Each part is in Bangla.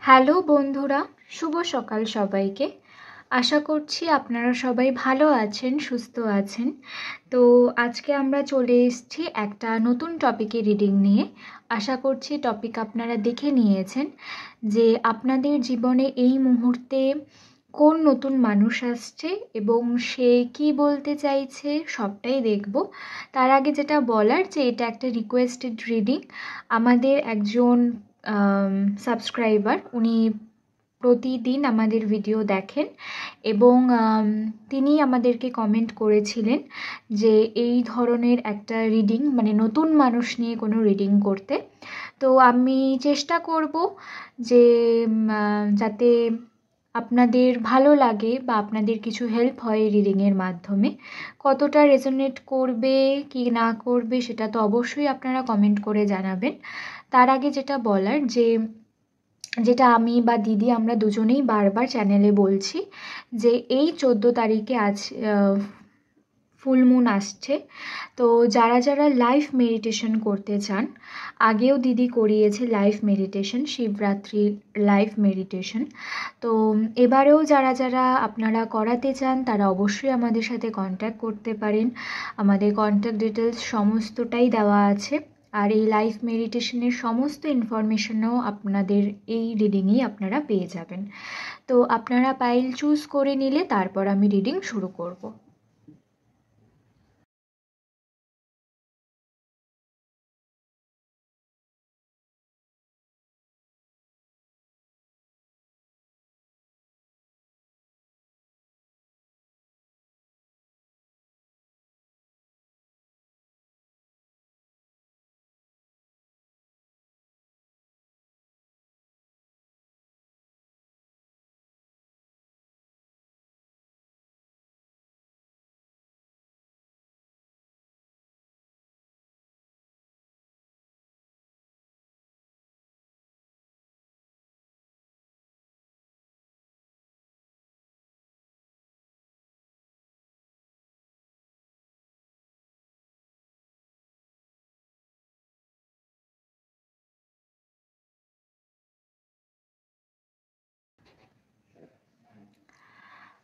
হ্যালো বন্ধুরা, শুভ সকাল সবাইকে। আশা করছি আপনারা সবাই ভালো আছেন, সুস্থ আছেন। তো আজকে আমরা চলে এসেছি একটা নতুন টপিকে রিডিং নিয়ে। আশা করছি টপিক আপনারা দেখে নিয়েছেন যে আপনাদের জীবনে এই মুহূর্তে কোন নতুন মানুষ আসছে এবং সে কি বলতে চাইছে সবটাই দেখব। তার আগে যেটা বলার যে এটা একটা রিকোয়েস্টেড রিডিং। আমাদের একজন সাবস্ক্রাইবার, উনি প্রতিদিন আমাদের ভিডিও দেখেন এবং তিনি আমাদেরকে কমেন্ট করেছিলেন যে এই ধরনের একটা রিডিং, মানে নতুন মানুষ নিয়ে কোনো রিডিং করতে। তো আমি চেষ্টা করব যে যাতে আপনাদের ভালো লাগে বা আপনাদের কিছু হেল্প হয় এই রিডিংয়ের মাধ্যমে। কতটা রেজোনেট করবে কি না করবে সেটা তো অবশ্যই আপনারা কমেন্ট করে জানাবেন। তার আগে যেটা বলার যেটা আমি বা দিদি আমরা দুজনেই বারবার চ্যানেলে বলছি যে এই 14 তারিখে ফুল মুন আসছে। তো যারা যারা লাইভ মেডিটেশন করতে চান, আগেও দিদি করিয়েছে live meditation, Shivratri live meditation. তো এবারেও যারা যারা আপনারা করাতে চান তারা অবশ্যই আমাদের সাথে কন্ট্যাক্ট করতে পারেন। আমাদের কন্ট্যাক্ট ডিটেলস সমস্তটাই দেওয়া আছে। আর এই লাইভ মেডিটেশনের সমস্ত ইনফরমেশনও আপনাদের এই রিডিংয়েই আপনারা পেয়ে যাবেন। তো আপনারা পাইল চুজ করে নিলে তারপর আমি রিডিং শুরু করব।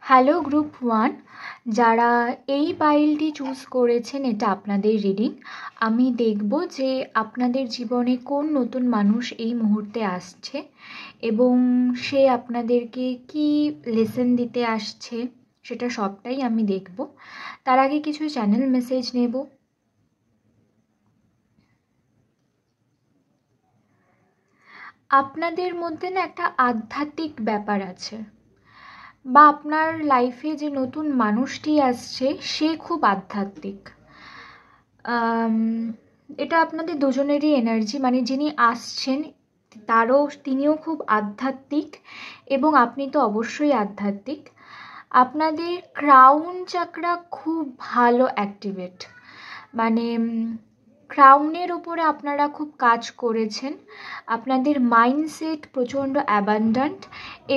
হ্যালো গ্রুপ 1, যারা এই পাইলটি চুজ করেছেন, এটা আপনাদের রিডিং। আমি দেখব যে আপনাদের জীবনে কোন নতুন মানুষ এই মুহূর্তে আসছে এবং সে আপনাদেরকে কি লেসন দিতে আসছে সেটা সবটাই আমি দেখব। তার আগে কিছু চ্যানেল মেসেজ নেব। আপনাদের মধ্যে না একটা আধ্যাত্মিক ব্যাপার আছে, বা আপনার লাইফে যে নতুন মানুষটি আসছে সে খুব আধ্যাত্মিক। এটা আপনাদের দুজনেরই এনার্জি, মানে যিনি আসছেন তিনিও খুব আধ্যাত্মিক এবং আপনি তো অবশ্যই আধ্যাত্মিক। আপনাদের ক্রাউন চাকরা খুব ভালো অ্যাক্টিভেট, মানে ক্রাউনের ওপরে আপনারা খুব কাজ করেছেন। আপনাদের মাইন্ডসেট প্রচণ্ড অ্যাবান্ডান্ট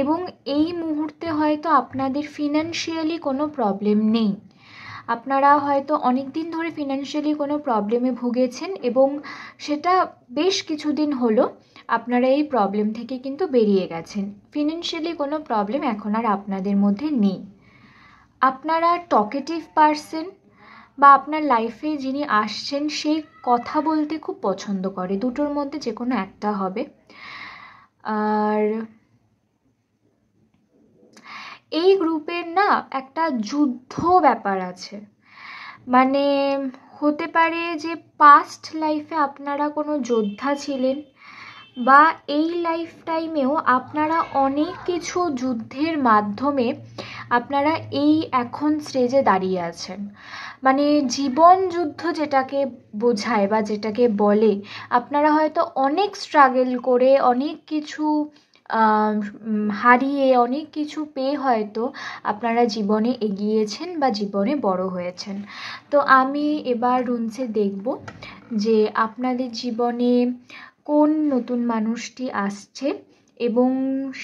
এবং এই মুহূর্তে হয়তো আপনাদের ফিনান্সিয়ালি কোনো প্রবলেম নেই। আপনারা হয়তো অনেক দিন ধরে ফিনান্সিয়ালি কোনো প্রবলেমে ভুগেছেন এবং সেটা বেশ কিছুদিন হলো আপনারা এই প্রবলেম থেকে কিন্তু বেরিয়ে গেছেন। ফিনান্সিয়ালি কোনো প্রবলেম এখন আর আপনাদের মধ্যে নেই। আপনারা টকেটিভ পারসন, বা আপনার লাইফে যিনি আসছেন সেই কথা বলতে খুব পছন্দ করে। দুটোর মধ্যে যে কোনো একটা হবে। আর এই গ্রুপের না একটা যুদ্ধ ব্যাপার আছে, মানে হতে পারে যে পাস্ট লাইফে আপনারা কোনো যোদ্ধা ছিলেন, বা এই লাইফ টাইমেও আপনারা অনেক কিছু যুদ্ধের মাধ্যমে আপনারা এই এখন স্টেজে দাঁড়িয়ে আছেন। মানে জীবন যুদ্ধ যেটাকে বোঝায় বা যেটাকে বলে, আপনারা হয়তো অনেক স্ট্রাগল করে অনেক কিছু হারিয়ে অনেক কিছু পেয়ে হয়তো আপনারা জীবনে এগিয়েছেন বা জীবনে বড় হয়েছেন। তো আমি এবার রুনসে দেখব যে আপনাদের জীবনে কোন নতুন মানুষটি আসছে এবং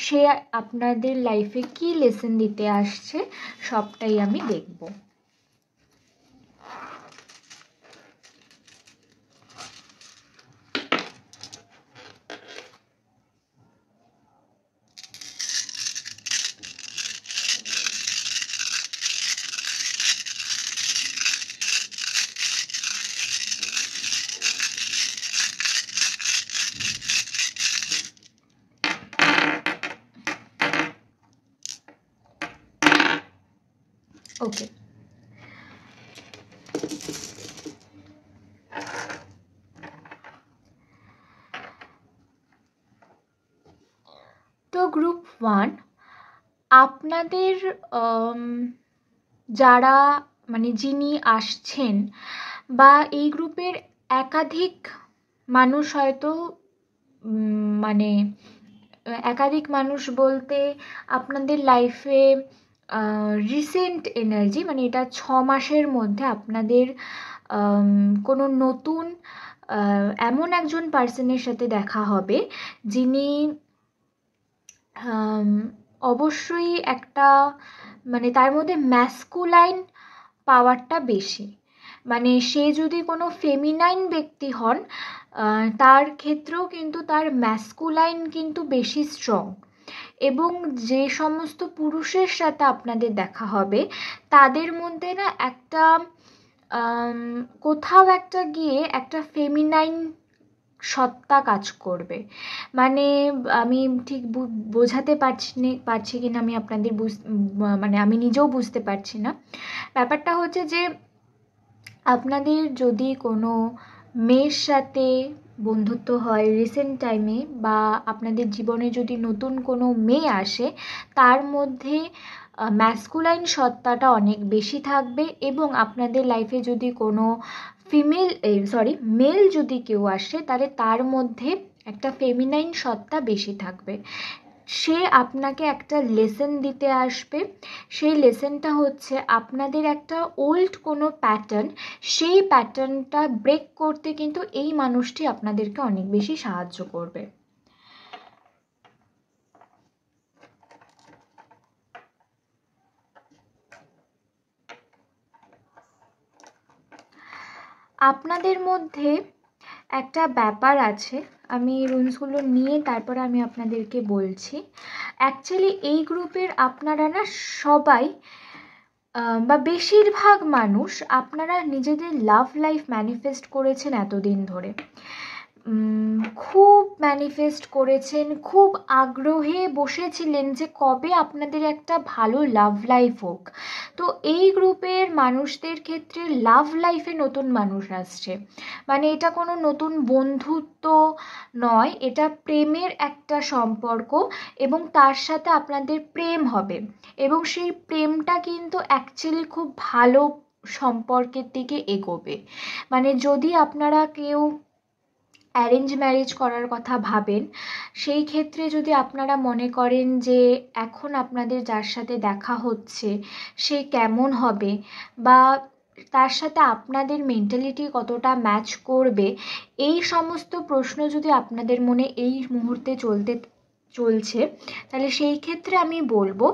সে আপনাদের লাইফে কি লেসন দিতে আসছে সবটাই আমি দেখব। গ্রুপ 1 আপনাদের যারা মানে যিনি আসছেন বা এই গ্রুপের একাধিক মানুষ হয়তো মানে একাধিক মানুষ বলতে আপনাদের লাইফে রিসেন্ট এনার্জি, মানে এটা 6 মাসের মধ্যে আপনাদের কোনো নতুন এমন একজন পার্সনের সাথে দেখা হবে যিনি অবশ্যই একটা মানে তার মধ্যে ম্যাস্কুলাইন পাওয়ারটা বেশি। মানে সে যদি কোনো ফেমিনাইন ব্যক্তি হন তার ক্ষেত্রেও কিন্তু তার ম্যাস্কুলাইন কিন্তু বেশি স্ট্রং। এবং যে সমস্ত পুরুষের সাথে আপনাদের দেখা হবে তাদের মধ্যে না একটা কোথাও একটা গিয়ে একটা ফেমিনাইন সত্তা কাজ করবে। মানে আমি ঠিক বোঝাতে পারছি কিনা আমি আপনাদের মানে আমি নিজেও বুঝতে পারছি না। ব্যাপারটা হচ্ছে যে আপনাদের যদি কোনো মেয়ের সাথে বন্ধুত্ব হয় রিসেন্ট টাইমে, বা আপনাদের জীবনে যদি নতুন কোনো মেয়ে আসে, তার মধ্যে ম্যাস্কুলাইন সত্তাটা অনেক বেশি থাকবে। এবং আপনাদের লাইফে যদি কোনো মেল যদি কেউ আসে তাহলে তার মধ্যে একটা ফেমিনাইন সত্তা বেশি থাকবে। সে আপনাকে একটা লেসন দিতে আসবে। সেই লেসনটা হচ্ছে আপনাদের একটা ওল্ড কোনো প্যাটার্ন, সেই প্যাটার্নটা ব্রেক করতে কিন্তু এই মানুষটি আপনাদেরকে অনেক বেশি সাহায্য করবে। আপনাদের মধ্যে একটা ব্যাপার আছে, আমি রুলসগুলো নিয়ে তারপরে আমি আপনাদেরকে বলছি। অ্যাকচুয়ালি এই গ্রুপের আপনারা না সবাই বা বেশিরভাগ মানুষ আপনারা নিজেদের লাভ লাইফ ম্যানিফেস্ট করেছেন এতদিন ধরে, খুব ম্যানিফেস্ট করেছেন, খুব আগ্রহে বসেছিলেন যে কবে আপনাদের একটা ভালো লাভ লাইফ হোক। তো এই গ্রুপের মানুষদের ক্ষেত্রে লাভ লাইফে নতুন মানুষ আসছে, মানে এটা কোনো নতুন বন্ধুত্ব নয়, এটা প্রেমের একটা সম্পর্ক এবং তার সাথে আপনাদের প্রেম হবে। এবং সেই প্রেমটা কিন্তু অ্যাকচুয়ালি খুব ভালো সম্পর্কের দিকে এগোবে। মানে যদি আপনারা কেউ অ্যারেঞ্জ ম্যারেজ করার কথা ভাবেন, সেই ক্ষেত্রে যদি আপনারা মনে করেন যে এখন আপনাদের যার সাথে দেখা হচ্ছে সে কেমন হবে বা তার সাথে আপনাদের মেন্টালিটি কতটা ম্যাচ করবে, এই সমস্ত প্রশ্ন যদি আপনাদের মনে এই মুহূর্তে চলছে, তাহলে সেই ক্ষেত্রে আমি বলবো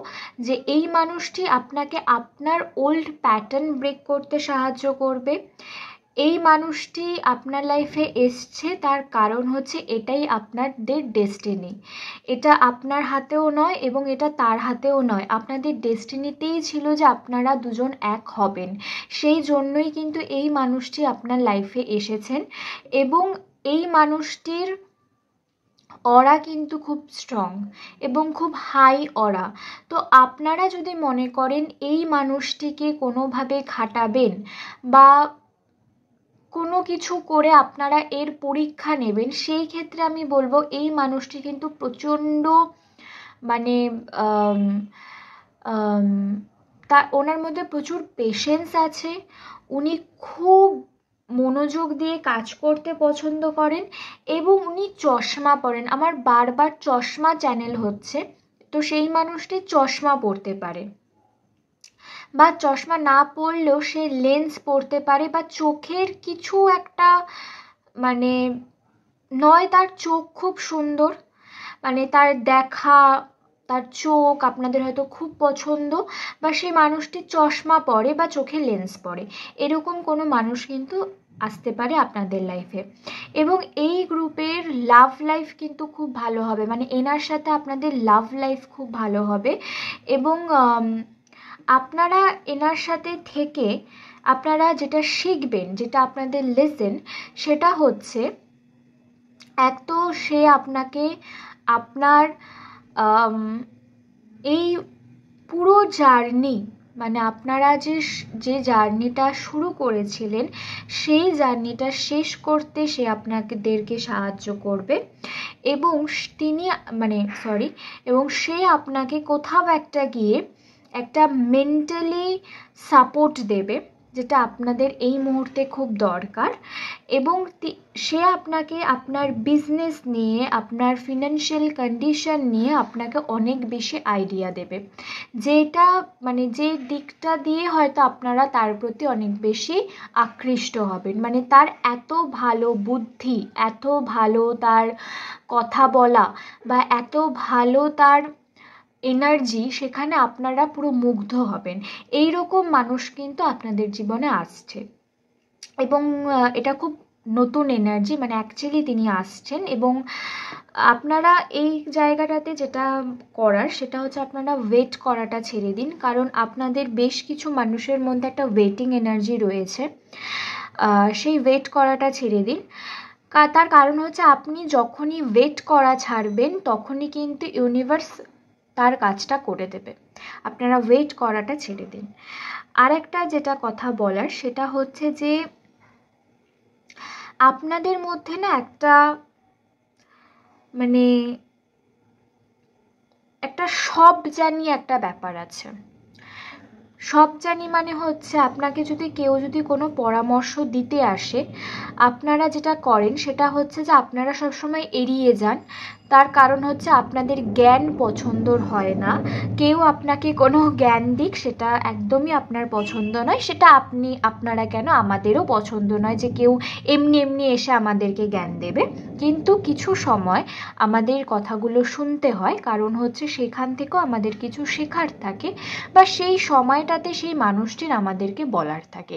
যে এই মানুষটি আপনাকে আপনার ওল্ড প্যাটার্ন ব্রেক করতে সাহায্য করবে। এই মানুষটি আপনার লাইফে এসছে তার কারণ হচ্ছে এটাই আপনাদের ডেস্টিনি। এটা আপনার হাতেও নয় এবং এটা তার হাতেও নয়, আপনাদের ডেস্টিনিতেই ছিল যে আপনারা দুজন এক হবেন। সেই জন্যই কিন্তু এই মানুষটি আপনার লাইফে এসেছেন। এবং এই মানুষটির অরা কিন্তু খুব স্ট্রং এবং খুব হাই অরা। তো আপনারা যদি মনে করেন এই মানুষটিকে কোনোভাবে খাটাবেন বা কোনো কিছু করে আপনারা এর পরীক্ষা নেবেন, সেই ক্ষেত্রে আমি বলবো এই মানুষটি কিন্তু প্রচণ্ড মানে ওনার মধ্যে প্রচুর পেশেন্স আছে, উনি খুব মনোযোগ দিয়ে কাজ করতে পছন্দ করেন এবং উনি চশমা পরেন। আমার বারবার চশমা চ্যানেল হচ্ছে, তো সেই মানুষটি চশমা পরতে পারে বা চশমা না পরলেও সে লেন্স পরতে পারে বা চোখের কিছু একটা মানে নয়, তার চোখ খুব সুন্দর, মানে তার দেখা, তার চোখ আপনাদের হয়তো খুব পছন্দ, বা সেই মানুষটি চশমা পরে বা চোখে লেন্স পরে, এরকম কোনো মানুষ কিন্তু আসতে পারে আপনাদের লাইফে। এবং এই গ্রুপের লাভ লাইফ কিন্তু খুব ভালো হবে, মানে এনার সাথে আপনাদের লাভ লাইফ খুব ভালো হবে। এবং আপনারা এনার সাথে থেকে আপনারা যেটা শিখবেন, যেটা আপনাদের লেসন, সেটা হচ্ছে এক তো সে আপনাকে আপনার এই পুরো জার্নি মানে আপনারা যে জার্নিটা শুরু করেছিলেন সেই জার্নিটা শেষ করতে সে আপনাদেরকে সাহায্য করবে, এবং এবং সে আপনাকে কোথাও একটা গিয়ে একটা মেন্টালি সাপোর্ট দেবে, যেটা আপনাদের এই মুহূর্তে খুব দরকার। এবং সে আপনাকে আপনার বিজনেস নিয়ে, আপনার ফিনান্সিয়াল কন্ডিশন নিয়ে আপনাকে অনেক বেশি আইডিয়া দেবে, যেটা মানে যে দিকটা দিয়ে হয়তো আপনারা তার প্রতি অনেক বেশি আকৃষ্ট হবেন। মানে তার এত ভালো বুদ্ধি, এত ভালো তার কথা বলা, বা এত ভালো তার এনার্জি, সেখানে আপনারা পুরো মুগ্ধ হবেন। এই রকম মানুষ কিন্তু আপনাদের জীবনে আসছে, এবং এটা খুব নতুন এনার্জি, মানে অ্যাকচুয়ালি তিনি আসছেন। এবং আপনারা এই জায়গাটাতে যেটা করার সেটা হচ্ছে আপনারা ওয়েট করাটা ছেড়ে দিন, কারণ আপনাদের বেশ কিছু মানুষের মধ্যে একটা ওয়েটিং এনার্জি রয়েছে। সেই ওয়েট করাটা ছেড়ে দিন। তার কারণ হচ্ছে আপনি যখনই ওয়েট করা ছাড়বেন তখনই কিন্তু ইউনিভার্স তার কাজটা করে দেবে। আপনারা ওয়েট করাটা ছেড়ে দিন। আর একটা যেটা কথা বলার সেটা হচ্ছে যে আপনাদের মধ্যে না একটা মানে একটা সব জানি একটা ব্যাপার আছে। সব জানি মানে হচ্ছে আপনাকে যদি কেউ কোনো পরামর্শ দিতে আসে, আপনারা যেটা করেন সেটা হচ্ছে যে আপনারা সবসময় এড়িয়ে যান। তার কারণ হচ্ছে আপনাদের জ্ঞান পছন্দর হয় না। কেউ আপনাকে কোনো জ্ঞান দিক সেটা একদমই আপনার পছন্দ নয়। সেটা আপনারা কেন, আমাদেরও পছন্দ নয় যে কেউ এমনি এমনি এসে আমাদেরকে জ্ঞান দেবে। কিন্তু কিছু সময় আমাদের কথাগুলো শুনতে হয়, কারণ হচ্ছে সেখান থেকেও আমাদের কিছু শেখার থাকে, বা সেই সময়টাতে সেই মানুষটির আমাদেরকে বলার থাকে।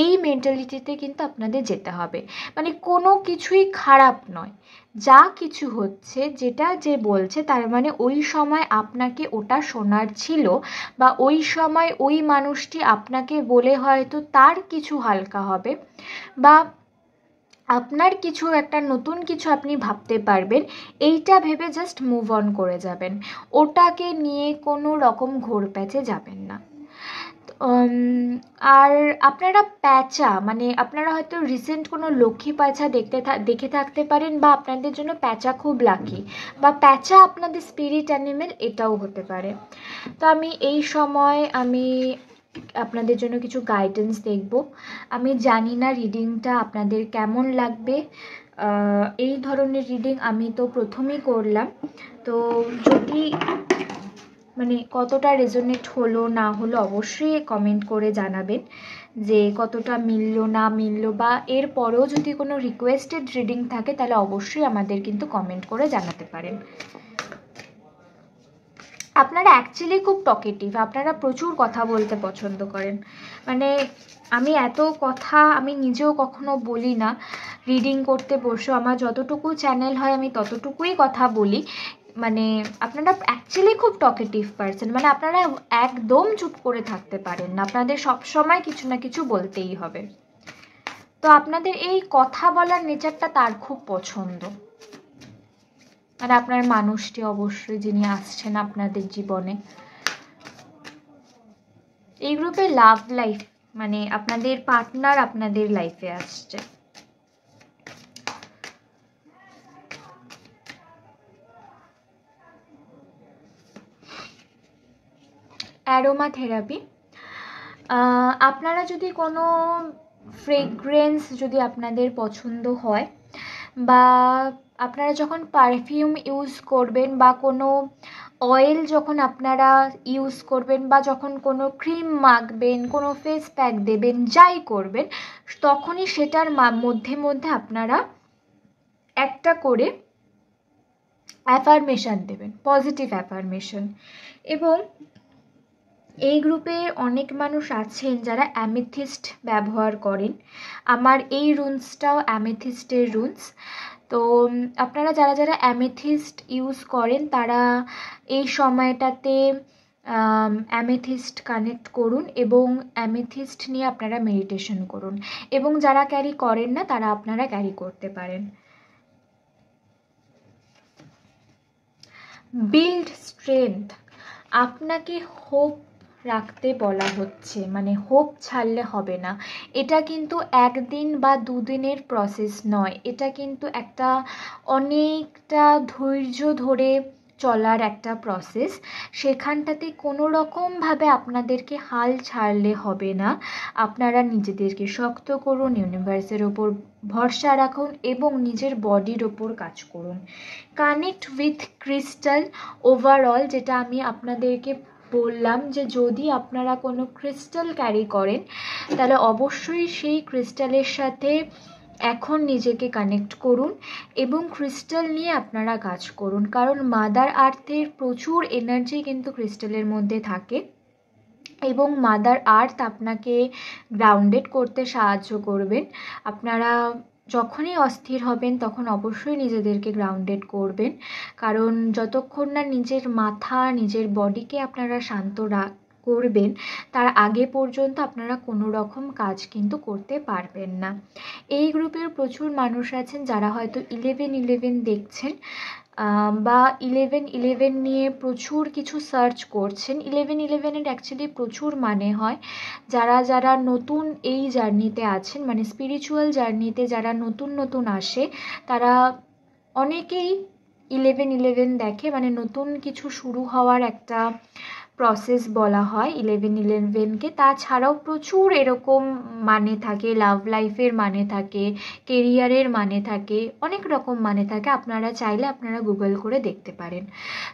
এই মেন্টালিটিতে কিন্তু আপনাদের যেতে হবে। মানে কোনো কিছুই খারাপ নয়, যা কিছু হচ্ছে যেটা যে বলছে তার মানে ওই সময় আপনাকে ওটা শোনার ছিল, বা ওই সময় ওই মানুষটি আপনাকে বলে হয়তো তার কিছু হালকা হবে, বা আপনার কিছু একটা নতুন কিছু আপনি ভাবতে পারবেন। এইটা ভেবে জাস্ট মুভ অন করে যাবেন, ওটাকে নিয়ে কোনো রকম ঘোরপ্যাচে যাবেন না। আর আপনারা প্যাঁচা, মানে আপনারা হয়তো রিসেন্ট কোনো লক্ষ্মী প্যাঁচা দেখে থাকতে পারেন, বা আপনাদের জন্য প্যাঁচা খুব লাকি, বা প্যাঁচা আপনাদের স্পিরিট অ্যানিমেল, এটাও হতে পারে। তো এই সময় আমি আপনাদের জন্য কিছু গাইডেন্স দেখব। আমি জানি না রিডিংটা আপনাদের কেমন লাগবে। এই ধরনের রিডিং আমি তো প্রথমেই করলাম, তো যদি মানে কতটা রেজোনেট হলো না হলো অবশ্যই কমেন্ট করে জানাবেন যে কতটা মিললো না মিললো, বা এর পরেও যদি কোনো রিকোয়েস্টেড রিডিং থাকে তাহলে অবশ্যই আমাদের কিন্তু কমেন্ট করে জানাতে পারেন। আপনারা অ্যাকচুয়ালি খুব টকেটিভ, আপনারা প্রচুর কথা বলতে পছন্দ করেন। মানে আমি এত কথা আমি নিজেও কখনো বলি না। রিডিং করতে বসে আমার যতটুকু চ্যানেল হয় আমি ততটুকুই কথা বলি। মানে আপনারা অ্যাকচুয়ালি খুব টকেটিভ পারসন, মানে আপনারা একদম চুপ করে থাকতে পারেন না, আপনাদের সবসময় কিছু না কিছু বলতেই হবে। তো আপনাদের এই কথা বলার নেচারটা তার খুব পছন্দ। আর আপনার মানুষটি অবশ্যই যিনি আসছেন আপনাদের জীবনে, এই গ্রুপে লাভ লাইফ, মানে আপনাদের পার্টনার আপনাদের লাইফে আসছে। অ্যারোমা থেরাপি, আপনারা যদি কোনো ফ্রেগ্রেন্স যদি আপনাদের পছন্দ হয়, বা আপনারা যখন পারফিউম ইউজ করবেন, বা কোনো অয়েল যখন আপনারা ইউজ করবেন, বা যখন কোনো ক্রিম মাখবেন, কোনো ফেস প্যাক দেবেন, যাই করবেন, তখনই সেটার মধ্যে মধ্যে আপনারা একটা করে অ্যাফার্মেশন দেবেন, পজিটিভ অ্যাফার্মেশন। এবং এই গ্রুপে অনেক মানুষ আছেন যারা অ্যামেথিস্ট ব্যবহার করেন। আমার এই রুনসটাও অ্যামেথিস্টের রুনস। তো আপনারা যারা যারা অ্যামেথিস্ট ইউজ করেন তারা এই সময়টাতে অ্যামেথিস্ট কানেক্ট করুন, এবং অ্যামেথিস্ট নিয়ে আপনারা মেডিটেশন করুন। এবং যারা ক্যারি করেন না তারা আপনারা ক্যারি করতে পারেন। বিল্ড স্ট্রেংথ, আপনাকে হোপ রাখতে বলা হচ্ছে, মানে হোপ ছাড়লে হবে না। এটা কিন্তু একদিন বা দুদিনের প্রসেস নয়, এটা কিন্তু একটা অনেকটা ধৈর্য ধরে চলার একটা প্রসেস। সেখানটাতে কোনো রকমভাবে আপনাদেরকে হাল ছাড়লে হবে না। আপনারা নিজেদেরকে শক্ত করুন, ইউনিভার্সের ওপর ভরসা রাখুন এবং নিজের বডির ওপর কাজ করুন। কানেক্ট উইথ ক্রিস্টাল ওভারঅল, যেটা আমি আপনাদেরকে বললাম যে যদি আপনারা কোনো ক্রিস্টাল ক্যারি করেন তাহলে অবশ্যই সেই ক্রিস্টালের সাথে এখন নিজেকে কানেক্ট করুন এবং ক্রিস্টাল নিয়ে আপনারা কাজ করুন, কারণ মাদার আর্থের প্রচুর এনার্জি কিন্তু ক্রিস্টালের মধ্যে থাকে এবং মাদার আর্থ আপনাকে গ্রাউন্ডেড করতে সাহায্য করবেন। আপনারা যখনই অস্থির হবেন তখন অবশ্যই নিজেদেরকে গ্রাউন্ডেড করবেন, কারণ যতক্ষণ না নিজের মাথা নিজের বডিকে আপনারা শান্ত করবেন তার আগে পর্যন্ত আপনারা কোনো রকম কাজ কিন্তু করতে পারবেন না। এই গ্রুপের প্রচুর মানুষ আছেন যারা হয়তো 11-11 দেখছেন বা 11-11 নিয়ে প্রচুর কিছু সার্চ করছেন। 11-11-এর অ্যাকচুয়ালি প্রচুর মানে হয়, যারা যারা নতুন এই জার্নিতে আছেন, মানে স্পিরিচুয়াল জার্নিতে যারা নতুন নতুন আসে তারা অনেকেই 11-11 দেখে, মানে নতুন কিছু শুরু হওয়ার একটা প্রসেস বলা হয় 11-11কে। তাছাড়াও প্রচুর এরকম মানে থাকে, লাভ লাইফের মানে থাকে, কেরিয়ারের মানে থাকে, অনেক রকম মানে থাকে। আপনারা চাইলে আপনারা গুগল করে দেখতে পারেন।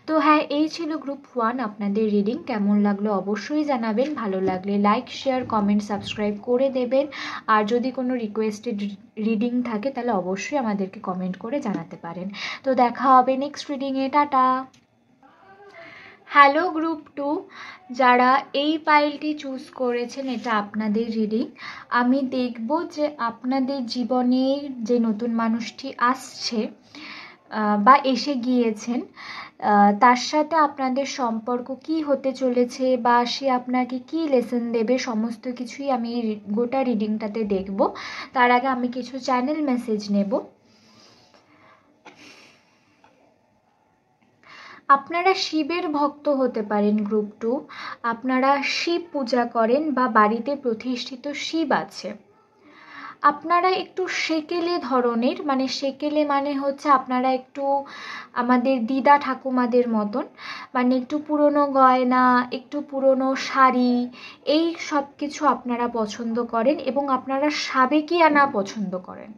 তো হ্যাঁ, এই ছিল গ্রুপ 1 আপনাদের রিডিং। কেমন লাগলো অবশ্যই জানাবেন, ভালো লাগলে লাইক শেয়ার কমেন্ট সাবস্ক্রাইব করে দেবেন। আর যদি কোনো রিকোয়েস্টেড রিডিং থাকে তাহলে অবশ্যই আমাদেরকে কমেন্ট করে জানাতে পারেন। তো দেখা হবে নেক্সট রিডিংয়ে। টাটা। হ্যালো গ্রুপ 2, যারা এই পাইলটি চুজ করেছেন, এটা আপনাদের রিডিং। আমি দেখব যে আপনাদের জীবনে যে নতুন মানুষটি আসছে বা এসে গিয়েছেন তার সাথে আপনাদের সম্পর্ক কি হতে চলেছে বা সে আপনাকে কি লেসন দেবে, সমস্ত কিছুই আমি গোটা রিডিংটাতে দেখব। তার আগে আমি কিছু চ্যানেল মেসেজ নেব। আপনারা শিবের ভক্ত হতে পারেন গ্রুপ 2, আপনারা শিব পূজা করেন বা বাড়িতে প্রতিষ্ঠিত শিব আছে। আপনারা একটু সেকেলে ধরনের, মানে সেকেলে মানে হচ্ছে আপনারা একটু আমাদের দিদা ঠাকুমাদের মতন, মানে একটু পুরনো গয়না, একটু পুরনো শাড়ি, এই সব কিছু আপনারা পছন্দ করেন এবং আপনারা সাবেকিয়ানা পছন্দ করেন।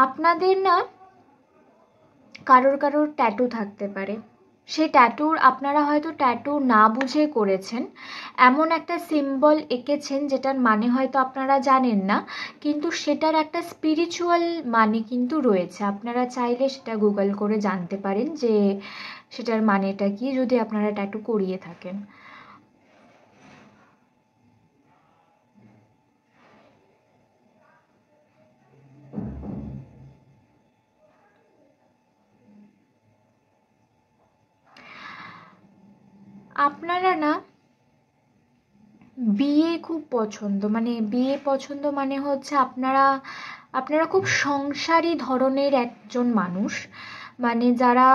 আপনাদের না কারোর কারোর ট্যাটু থাকতে পারে, সেই ট্যাটুর আপনারা হয়তো ট্যাটু না বুঝে করেছেন, এমন একটা সিম্বল এঁকেছেন যেটার মানে হয়তো আপনারা জানেন না, কিন্তু সেটার একটা স্পিরিচুয়াল মানে কিন্তু রয়েছে। আপনারা চাইলে সেটা গুগল করে জানতে পারেন যে সেটার মানেটা কি, যদি আপনারা ট্যাটু করিয়ে থাকেন। আপনারা না বিয়ে খুব পছন্দ, মানে বিয়ে পছন্দ মানে হচ্ছে আপনারা খুব সংসারী ধরনের একজন মানুষ, মানে যারা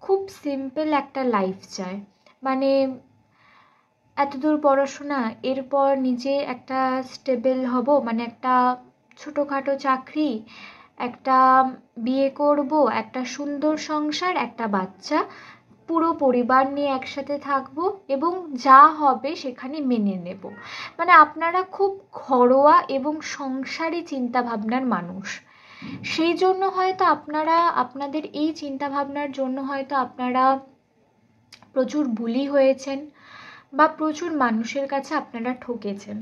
খুব সিম্পল একটা লাইফ চায়। মানে এতদূর পড়াশোনা, এরপর নিজে একটা স্টেবল হব, মানে একটা ছোটোখাটো চাকরি, একটা বিয়ে করব, একটা সুন্দর সংসার, একটা বাচ্চা, পুরো পরিবার নিয়ে একসাথে থাকবো এবং যা হবে সেখানে মেনে নেব। মানে আপনারা খুব ঘরোয়া এবং সংসারী চিন্তাভাবনার মানুষ। সেই জন্য হয়তো আপনাদের এই চিন্তাভাবনার জন্য হয়তো আপনারা প্রচুর বুলি হয়েছেন বা প্রচুর মানুষের কাছে আপনারা ঠকেছেন।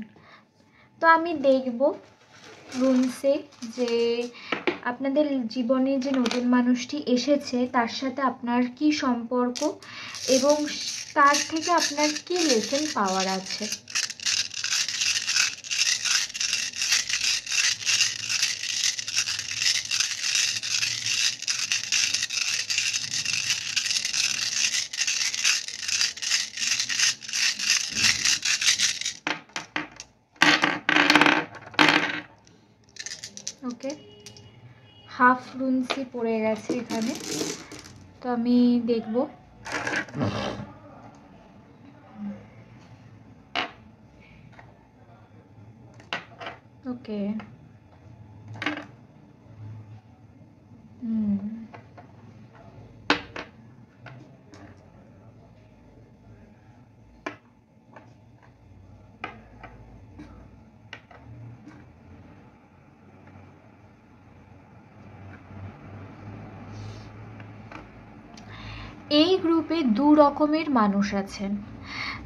তো আমি দেখব রুনসে যে আপনাদের জীবনে যে নতুন মানুষটি এসেছে তার সাথে আপনার কি সম্পর্ক এবং তার থেকে আপনার কি লেসন পাওয়ার আছে। ওকে, হাফ রুনসি পড়ে গেছে এখানে, তো আমি দেখব। ওকে। এই গ্রুপে দু রকমের মানুষ আছেন।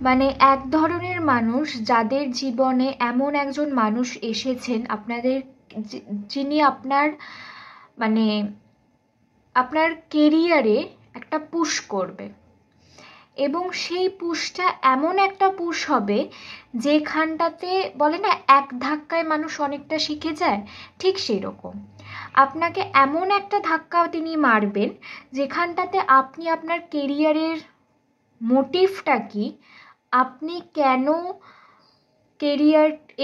মানে এক ধরনের মানুষ যাদের জীবনে এমন একজন মানুষ এসেছেন আপনাদের, যিনি আপনার মানে আপনার কেরিয়ারে একটা পুশ করবে, এবং সেই পুশটা এমন একটা পুশ হবে যেখানটাতে বলে না এক ধাক্কায় মানুষ অনেকটা শিখে যায়, ঠিক সেই রকম আপনাকে এমন একটা ধাক্কা তিনি মারবেন যেখানটাতে আপনি আপনার কেরিয়ারের মোটিভটা কি, আপনি কেন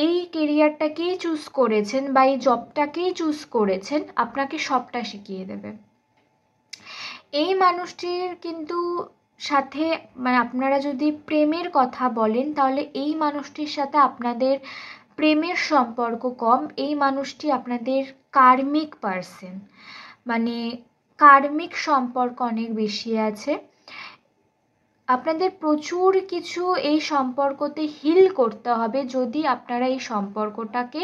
এই কেরিয়ারটাকেই চুজ করেছেন বা এই জবটাকেই চুজ করেছেন, আপনাকে সবটা শিখিয়ে দেবে। এই মানুষটির কিন্তু সাথে মানে আপনারা যদি প্রেমের কথা বলেন তাহলে এই মানুষটির সাথে আপনাদের প্রেমের সম্পর্ক কম। এই মানুষটি আপনাদের কার্মিক পার্সন, মানে কার্মিক সম্পর্ক অনেক বেশি আছে। আপনাদের প্রচুর কিছু এই সম্পর্কতে হিল করতে হবে যদি আপনারা এই সম্পর্কটাকে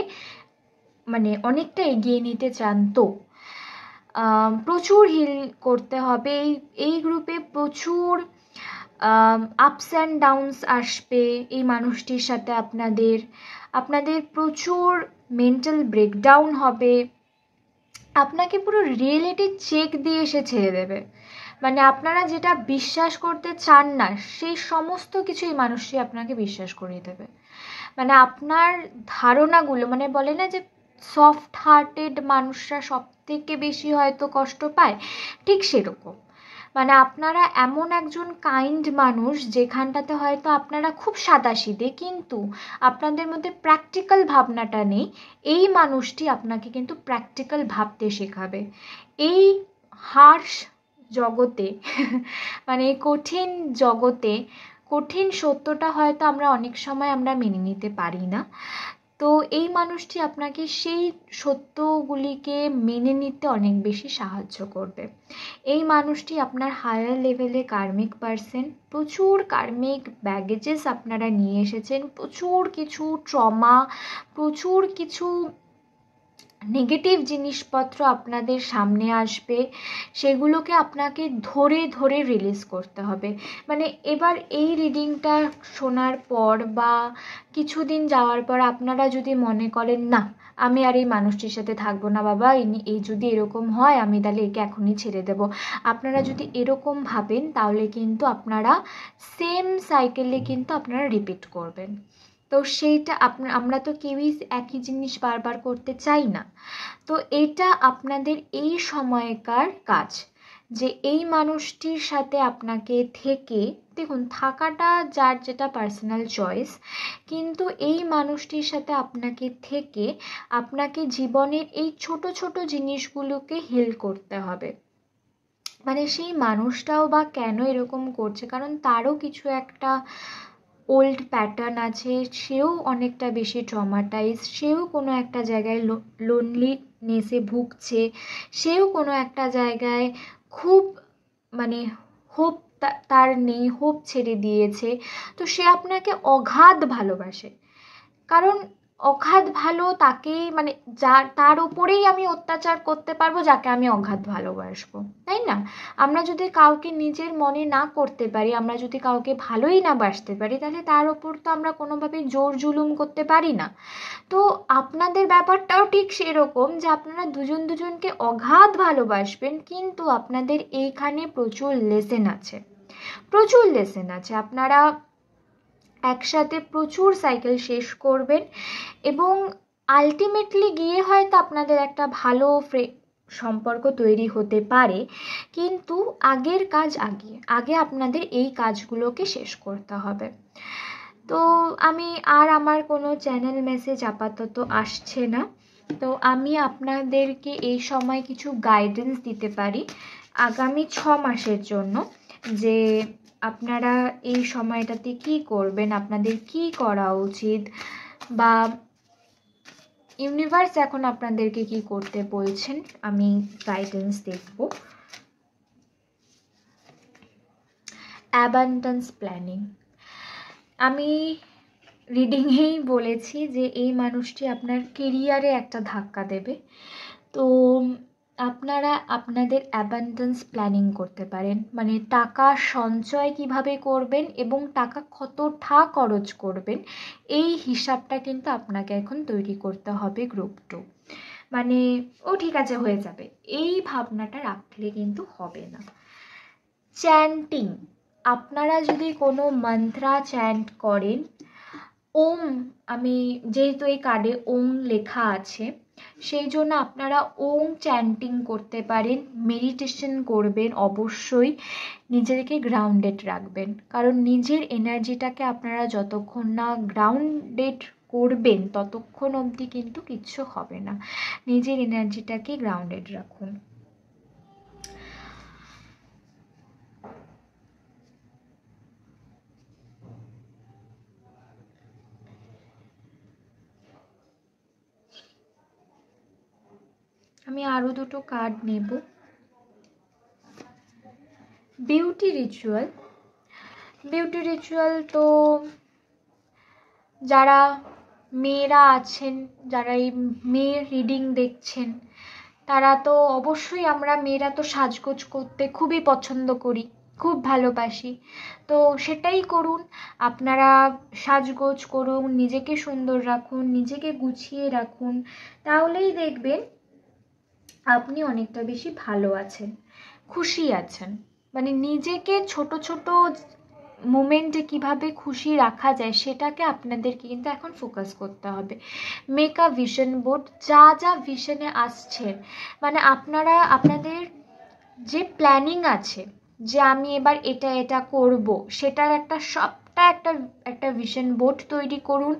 মানে অনেকটা এগিয়ে নিতে চান। তো প্রচুর হিল করতে হবে। এই গ্রুপে প্রচুর আপস অ্যান্ড ডাউনস আসবে এই মানুষটির সাথে আপনাদের প্রচুর মেন্টাল ব্রেকডাউন হবে। আপনাকে পুরো রিয়েলিটি চেক দিয়ে এসে ছেড়ে দেবে। মানে আপনারা যেটা বিশ্বাস করতে চান না সেই সমস্ত কিছু এই মানুষটি আপনাকে বিশ্বাস করিয়ে দেবে। মানে আপনার ধারণাগুলো, মানে বলে না যে সফট হার্টেড মানুষরা সব থেকে বেশি হয়তো কষ্ট পায়, ঠিক সেরকম। মানে আপনারা এমন একজন কাইন্ড মানুষ যেখানটাতে হয়তো আপনারা খুব সাদাসিধে, কিন্তু আপনাদের মধ্যে প্র্যাকটিক্যাল ভাবনাটা নেই। এই মানুষটি আপনাকে কিন্তু প্র্যাকটিক্যাল ভাবতে শেখাবে। এই হার্শ জগতে মানে কঠিন জগতে কঠিন সত্যটা হয়তো আমরা অনেক সময় আমরা মেনে নিতে পারি না। তো এই মানুষটি আপনাকে সেই সত্যগুলিকে মেনে নিতে অনেক বেশি সাহায্য করবে। এই মানুষটি আপনার হায়ার লেভেলে কার্মিক পার্সন। প্রচুর কার্মিক ব্যাগেজেস আপনারা নিয়ে এসেছেন, প্রচুর কিছু ট্রমা, প্রচুর কিছু নেগেটিভ জিনিসপত্র আপনাদের সামনে আসবে, সেগুলোকে আপনাকে ধরে ধরে রিলিজ করতে হবে। মানে এবার এই রিডিংটা শোনার পর বা কিছুদিন যাওয়ার পর আপনারা যদি মনে করেন না আমি আর এই মানুষটির সাথে থাকবো না বাবা, এই যদি এরকম হয় আমি তাহলে একে এখনই ছেড়ে দেব, আপনারা যদি এরকম ভাবেন তাহলে কিন্তু আপনারা সেম সাইকেলে কিন্তু আপনারা রিপিট করবেন। তো সেইটা আমরা তো কেউই একই জিনিস বারবার করতে চাই না। তো এটা আপনাদের এই সময়কার কাজ যে এই মানুষটির সাথে আপনাকে থেকে, দেখুন থাকাটা যার যেটা পার্সোনাল চয়েস, কিন্তু এই মানুষটির সাথে আপনাকে থেকে আপনাকে জীবনের এই ছোট ছোট জিনিসগুলোকে হিল করতে হবে। মানে সেই মানুষটাও বা কেন এরকম করছে, কারণ তারও কিছু একটা ওল্ড প্যাটার্ন আছে, সেও অনেকটা বেশি ট্রমাটাইজ, সেও কোনো একটা জায়গায় লোনলিনেসে ভুগছে, সেও কোনো একটা জায়গায় খুব মানে হোপ তার নেই, হোপ ছেড়ে দিয়েছে। তো সে আপনাকে অগাধ ভালোবাসে, কারণ অগাধ ভালো তাকেই মানে তার উপরেই আমি অত্যাচার করতে পারবো যাকে আমি অগাধ ভালোবাসবো, তাই না? আমরা যদি কাউকে নিজের মনে না করতে পারি, আমরা যদি কাউকে ভালোই না বাসতে পারি, তাহলে তার ওপর তো আমরা কোনোভাবেই জোর জুলুম করতে পারি না। তো আপনাদের ব্যাপারটাও ঠিক সেরকম যে আপনারা দুজনকে অগাধ ভালোবাসবেন, কিন্তু আপনাদের এইখানে প্রচুর লেসেন আছে। আপনারা একসাথে প্রচুর সাইকেল শেষ করবেন এবং আলটিমেটলি গিয়ে হয়তো আপনাদের একটা ভালো সম্পর্ক তৈরি হতে পারে, কিন্তু আগের কাজ আগে আপনাদের এই কাজগুলোকে শেষ করতে হবে। তো আমার কোনো চ্যানেল মেসেজ আপাতত আসছে না। তো আমি আপনাদেরকে এই সময় কিছু গাইডেন্স দিতে পারি আগামী 6 মাসের জন্য, যে আপনারা এই সময়টাতে কি করবেন, আপনাদের কি করা উচিত, বা ইউনিভার্স এখন আপনাদেরকে কি করতে বলছেন আমি গাইডেন্স দেখব। Abundance planning. আমি রিডিংয়েই বলেছি যে এই মানুষটি আপনার কেরিয়ারে একটা ধাক্কা দেবে। তো আপনারা আপনাদের অ্যাবান্ডেন্স প্ল্যানিং করতে পারেন, মানে টাকা সঞ্চয় কিভাবে করবেন এবং টাকা কতটা খরচ করবেন এই হিসাবটা কিন্তু আপনাকে এখন তৈরি করতে হবে গ্রুপ 2। মানে ও ঠিক আছে হয়ে যাবে এই ভাবনাটা রাখলে কিন্তু হবে না। চ্যান্টিং, আপনারা যদি কোনো মন্ত্রা চ্যান্ট করেন, ওম, আমি যেহেতু এই কার্ডে ওম লেখা আছে সেই জন্য আপনারা ওম চ্যান্টিং করতে পারেন, মেডিটেশন করবেন, অবশ্যই নিজেকে গ্রাউন্ডেড রাখবেন, কারণ নিজের এনার্জিটাকে আপনারা যতক্ষণ না গ্রাউন্ডেড করবেন ততক্ষণ অবধি কিন্তু কিচ্ছু হবে না। নিজের এনার্জিটাকে গ্রাউন্ডেড রাখুন। আমি আরও দুটো কার্ড নেব। Beauty ritual. বিউটি রিচুয়াল তো যারা মেয়েরা আছেন, যারা এই মেয়ের রিডিং দেখছেন, তারা তো অবশ্যই, আমরা মেয়েরা তো সাজগোজ করতে খুবই পছন্দ করি, খুব ভালোবাসি। তো সেটাই করুন, আপনারা সাজগোজ করুন, নিজেকে সুন্দর রাখুন, নিজেকে গুছিয়ে রাখুন, তাহলেই দেখবেন আপনি অনেকটা বেশি ভালো আছেন, খুশি আছেন। মানে নিজেকে ছোট ছোট মোমেন্টে কিভাবে খুশি রাখা যায় সেটাকে আপনাদেরকে কিন্তু এখন ফোকাস করতে হবে। মেক আ ভিশন বোর্ড, যা যা ভিশনে আসছেন, মানে আপনারা আপনাদের যে প্ল্যানিং আছে যে আমি এবার এটা এটা করব, সেটার একটা সবটা একটা ভিশন বোর্ড তৈরি করুন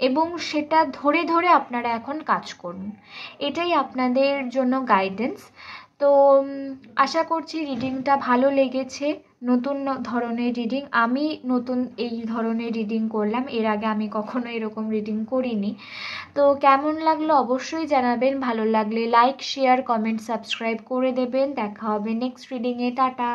এবং সেটা ধরে ধরে আপনারা এখন কাজ করুন। এটাই আপনাদের জন্য গাইডেন্স। তো আশা করছি রিডিংটা ভালো লেগেছে। নতুন ধরনের রিডিং, আমি নতুন এই ধরনের রিডিং করলাম, এর আগে আমি কখনো এরকম রিডিং করিনি। তো কেমন লাগলো অবশ্যই জানাবেন, ভালো লাগলে লাইক শেয়ার কমেন্ট সাবস্ক্রাইব করে দেবেন। দেখা হবে নেক্সট রিডিংয়ে। টাটা।